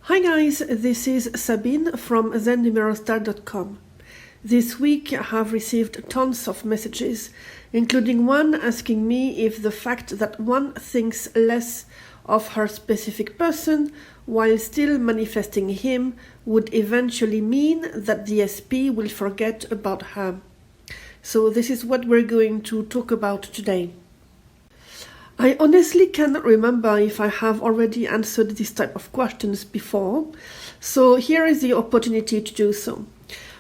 Hi guys, this is Sabine from ZenNumerostar.com. This week I have received tons of messages, including one asking me if the fact that one thinks less of her specific person while still manifesting him would eventually mean that the SP will forget about her. So this is what we're going to talk about today. I honestly cannot remember if I have already answered this type of questions before, so here is the opportunity to do so.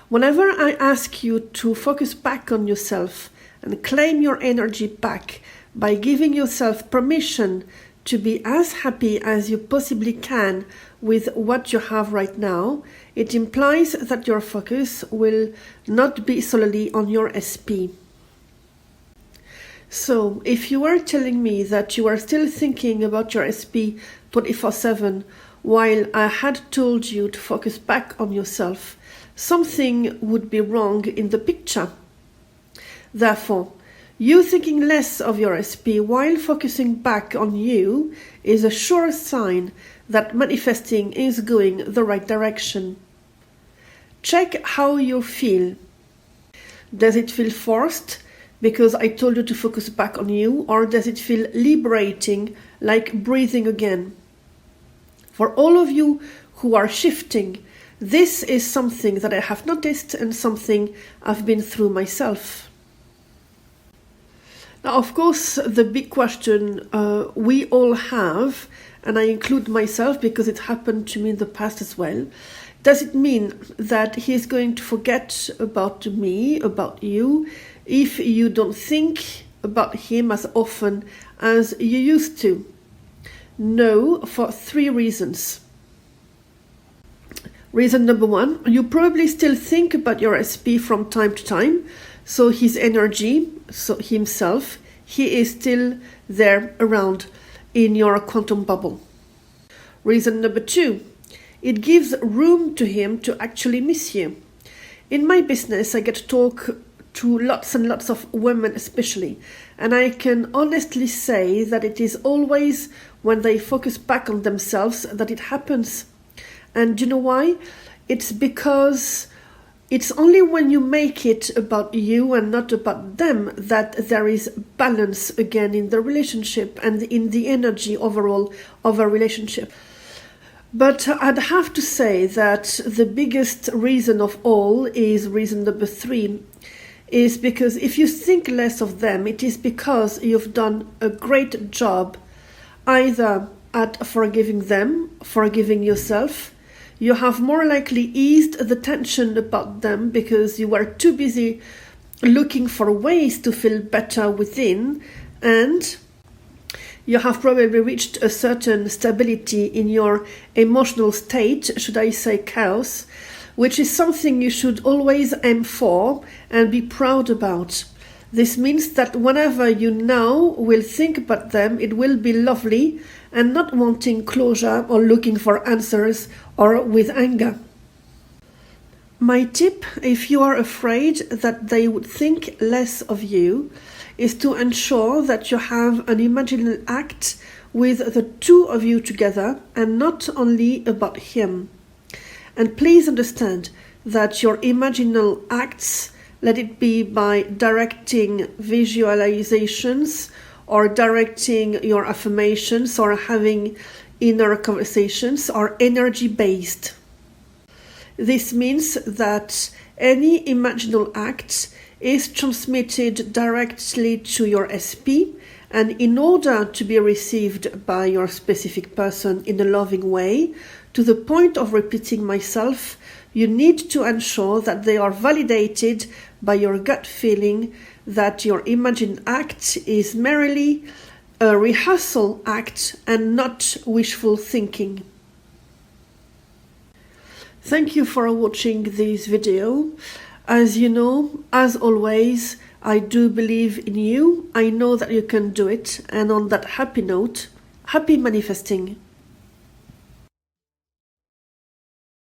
Whenever I ask you to focus back on yourself and claim your energy back by giving yourself permission to be as happy as you possibly can with what you have right now, it implies that your focus will not be solely on your SP. So, if you are telling me that you are still thinking about your SP 24/7 while I had told you to focus back on yourself, something would be wrong in the picture. Therefore, you thinking less of your SP while focusing back on you is a sure sign that manifesting is going the right direction. Check how you feel. Does it feel forced because I told you to focus back on you, or does it feel liberating, like breathing again? For all of you who are shifting, this is something that I have noticed and something I've been through myself. Now, of course, the big question we all have, and I include myself because it happened to me in the past as well, does it mean that he is going to forget about me, about you, if you don't think about him as often as you used to? No, for 3 reasons. Reason number 1, you probably still think about your SP from time to time, so his energy, so himself, he is still there around in your quantum bubble. Reason number 2, it gives room to him to actually miss you. In my business, I get to talk to lots and lots of women especially, and I can honestly say that it is always when they focus back on themselves that it happens. And you know why? It's because it's only when you make it about you and not about them that there is balance again in the relationship and in the energy overall of a relationship. But I'd have to say that the biggest reason of all is reason number 3, is because if you think less of them, it is because you've done a great job either at forgiving them, forgiving yourself. You have more likely eased the tension about them because you were too busy looking for ways to feel better within, and you have probably reached a certain stability in your emotional state, should I say chaos, which is something you should always aim for and be proud about. This means that whenever you now will think about them, it will be lovely and not wanting closure or looking for answers or with anger. My tip, if you are afraid that they would think less of you, is to ensure that you have an imaginary act with the 2 of you together and not only about him. And please understand that your imaginal acts, let it be by directing visualizations or directing your affirmations or having inner conversations, are energy-based. This means that any imaginal act is transmitted directly to your SP, and in order to be received by your specific person in a loving way, to the point of repeating myself, you need to ensure that they are validated by your gut feeling that your imagined act is merely a rehearsal act and not wishful thinking. Thank you for watching this video. As you know, as always, I do believe in you. I know that you can do it. And on that happy note, happy manifesting.